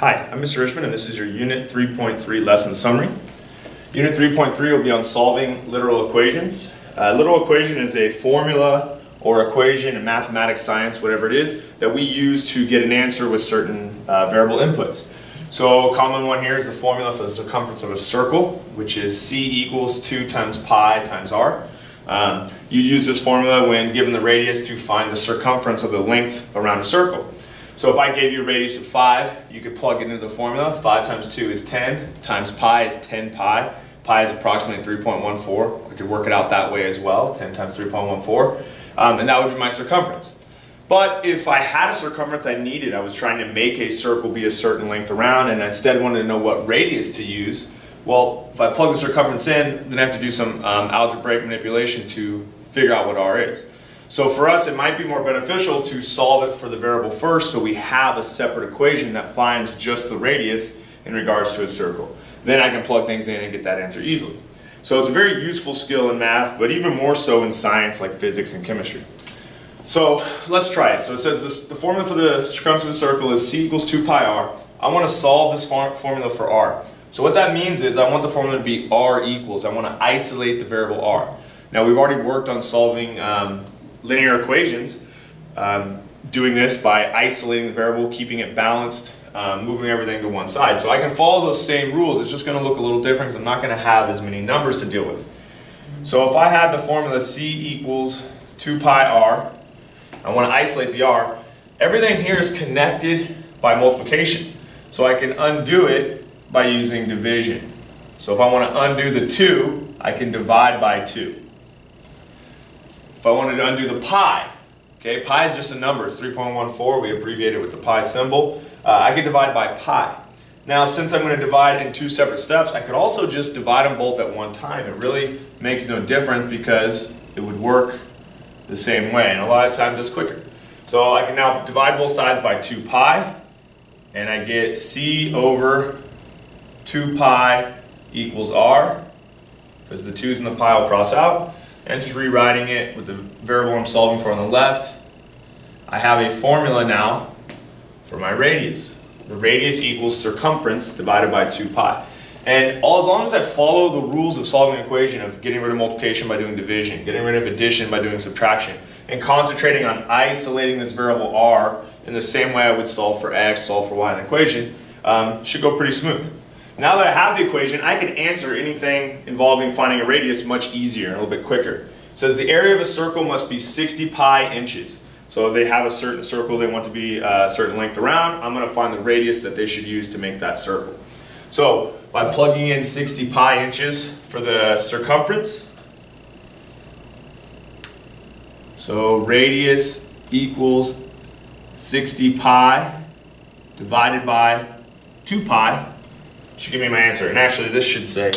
Hi, I'm Mr. Richmond, and this is your Unit 3.3 lesson summary. Unit 3.3 will be on solving literal equations. Literal equation is a formula or equation in mathematics, science, whatever it is, that we use to get an answer with certain variable inputs. So a common one here is the formula for the circumference of a circle, which is c equals 2 times pi times r. You use this formula when given the radius to find the circumference of the length around a circle. So if I gave you a radius of 5, you could plug it into the formula. 5 times 2 is 10, times pi is 10 pi. Pi is approximately 3.14. I could work it out that way as well, 10 times 3.14. And that would be my circumference. But if I had a circumference I needed, I was trying to make a circle be a certain length around, and I instead wanted to know what radius to use, well, if I plug the circumference in, then I have to do some algebraic manipulation to figure out what r is. So for us, it might be more beneficial to solve it for the variable first, so we have a separate equation that finds just the radius in regards to a circle. Then I can plug things in and get that answer easily. So it's a very useful skill in math, but even more so in science like physics and chemistry. So let's try it. So it says the formula for the circumference of a circle is c equals 2 pi r. I want to solve this formula for r. So what that means is I want the formula to be r equals. I want to isolate the variable r. Now we've already worked on solving linear equations, doing this by isolating the variable, keeping it balanced, moving everything to one side. So I can follow those same rules. It's just going to look a little different because I'm not going to have as many numbers to deal with. So if I had the formula c equals 2 pi r, I want to isolate the r. Everything here is connected by multiplication. So I can undo it by using division. So if I want to undo the 2, I can divide by 2. If I wanted to undo the pi, okay, pi is just a number, it's 3.14, we abbreviate it with the pi symbol. I could divide by pi. Now since I'm going to divide in 2 separate steps, I could also just divide them both at one time. It really makes no difference because it would work the same way, and a lot of times it's quicker. So I can now divide both sides by 2 pi, and I get c over 2 pi equals r, because the 2's and the pi will cross out. And just rewriting it with the variable I'm solving for on the left, I have a formula now for my radius. The radius equals circumference divided by 2 pi. And as long as I follow the rules of solving an equation of getting rid of multiplication by doing division, getting rid of addition by doing subtraction, and concentrating on isolating this variable r in the same way I would solve for x, solve for y in an equation, should go pretty smooth. Now that I have the equation, I can answer anything involving finding a radius much easier and a little bit quicker. It says the area of a circle must be 60 pi inches. So if they have a certain circle they want to be a certain length around, I'm going to find the radius that they should use to make that circle. So by plugging in 60 pi inches for the circumference, so radius equals 60 pi divided by 2 pi, should give me my answer. And actually this should say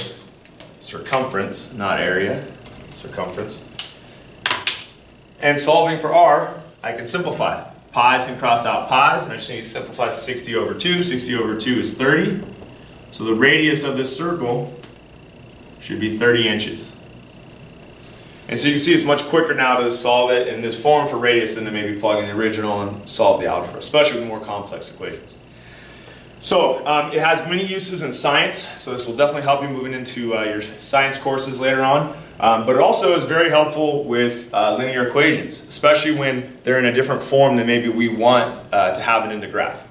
circumference, not area, circumference. And solving for r, I can simplify. Pi's can cross out pi's, and I just need to simplify 60 over 2. 60 over 2 is 30. So the radius of this circle should be 30 inches. And so you can see it's much quicker now to solve it in this form for radius than to maybe plug in the original and solve the algebra, especially with more complex equations. So it has many uses in science, so this will definitely help you moving into your science courses later on. But it also is very helpful with linear equations, especially when they're in a different form than maybe we want to have it in the graph.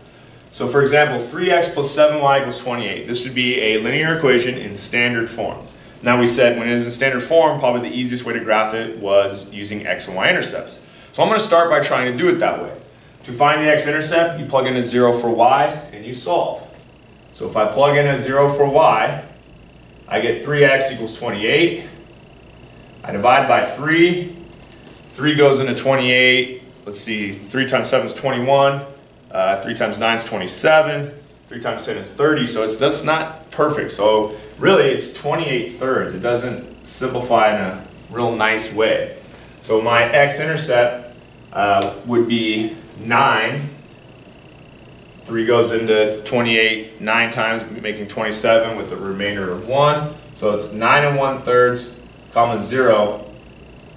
So for example, 3x plus 7y equals 28. This would be a linear equation in standard form. Now we said when it was in standard form, probably the easiest way to graph it was using x and y intercepts. So I'm going to start by trying to do it that way. To find the x-intercept, you plug in a 0 for y, and you solve. So if I plug in a 0 for y, I get 3x equals 28. I divide by 3. 3 goes into 28. Let's see, 3 times 7 is 21. 3 times 9 is 27. 3 times 10 is 30. So that's not perfect. So really, it's 28 thirds. It doesn't simplify in a real nice way. So my x-intercept would be 9. 3 goes into 28 9 times, making 27 with a remainder of 1. So it's 9 1/3, comma 0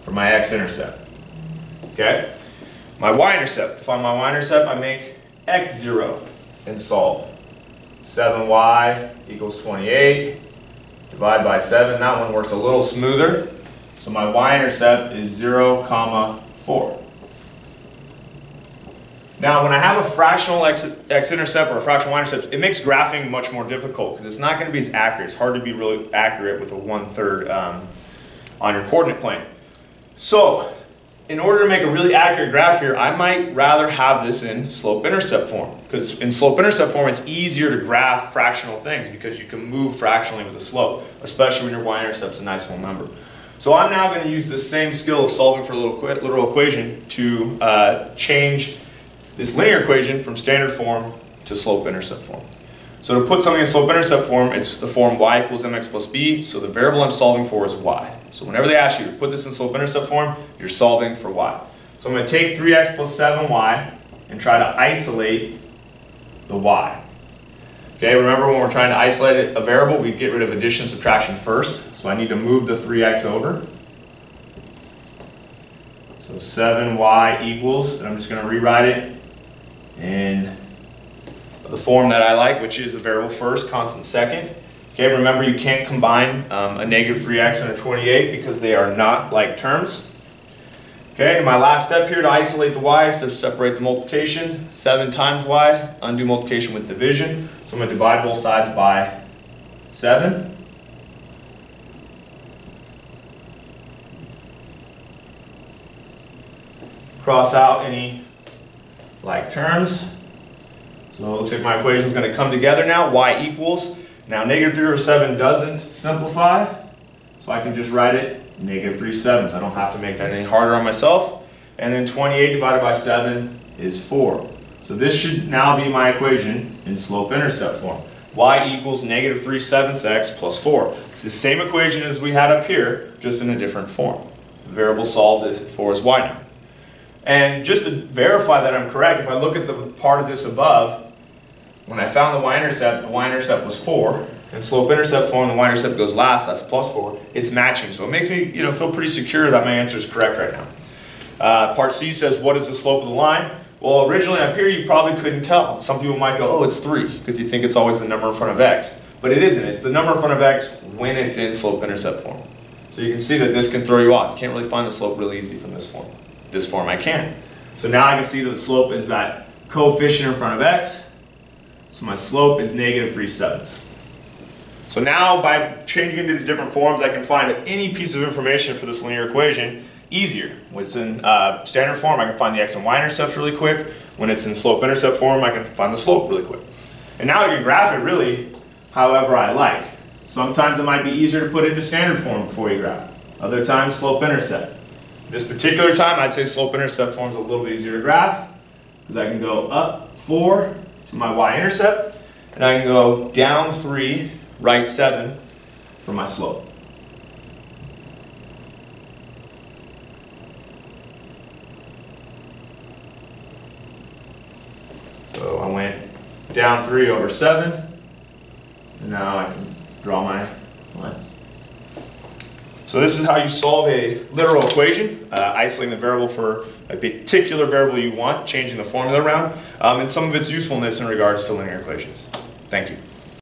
for my x-intercept. Okay? My y-intercept. To find my y-intercept, I make x0 and solve. 7y equals 28. Divide by 7. That one works a little smoother. So my y-intercept is 0, 4. Now, when I have a fractional x-intercept or a fractional y-intercept, it makes graphing much more difficult because it's not going to be as accurate. It's hard to be really accurate with a 1/3 on your coordinate plane. So, in order to make a really accurate graph here, I might rather have this in slope-intercept form. Because in slope-intercept form, it's easier to graph fractional things because you can move fractionally with a slope, especially when your y-intercept's a nice whole number. So I'm now going to use the same skill of solving for a literal equation to change this linear equation from standard form to slope-intercept form. So to put something in slope-intercept form, it's the form y equals mx plus b, so the variable I'm solving for is y. So whenever they ask you to put this in slope-intercept form, you're solving for y. So I'm going to take 3x plus 7y and try to isolate the y. Okay, remember when we're trying to isolate a variable, we get rid of addition and subtraction first. So I need to move the 3x over. So 7y equals, and I'm just going to rewrite it in the form that I like, which is a variable first, constant second. Okay, remember you can't combine a negative 3x and a 28 because they are not like terms. Okay, my last step here to isolate the y is to separate the multiplication. 7 times y, undo multiplication with division. So I'm going to divide both sides by 7. Cross out any like terms. So it looks like my equation is going to come together now. Y equals. Now negative 3 over 7 doesn't simplify. So I can just write it negative 3/7. I don't have to make that any harder on myself. And then 28 divided by 7 is 4. So this should now be my equation in slope-intercept form. Y equals negative 3/7 x plus 4. It's the same equation as we had up here, just in a different form. The variable solved for is y now. And just to verify that I'm correct, if I look at the part of this above, when I found the y-intercept was 4. In slope-intercept form, the y-intercept goes last, that's plus 4. It's matching, so it makes me feel pretty secure that my answer is correct right now. Part C says, what is the slope of the line? Well, originally up here, you probably couldn't tell. Some people might go, oh, it's 3, because you think it's always the number in front of x. But it isn't. It's the number in front of x when it's in slope-intercept form. So you can see that this can throw you off. You can't really find the slope really easy from this form. This form I can. So now I can see that the slope is that coefficient in front of x. So my slope is negative 3/7. So now by changing into these different forms, I can find any piece of information for this linear equation easier. When it's in standard form, I can find the x and y intercepts really quick. When it's in slope-intercept form, I can find the slope really quick. And now I can graph it really however I like. Sometimes it might be easier to put it into standard form before you graph. Other times, slope-intercept. This particular time, I'd say slope-intercept form is a little bit easier to graph because I can go up 4 to my y-intercept, and I can go down 3, right 7 for my slope. So I went down 3 over 7, and now I can draw my line. So this is how you solve a literal equation, isolating the variable for a particular variable you want, changing the formula around, and some of its usefulness in regards to linear equations. Thank you.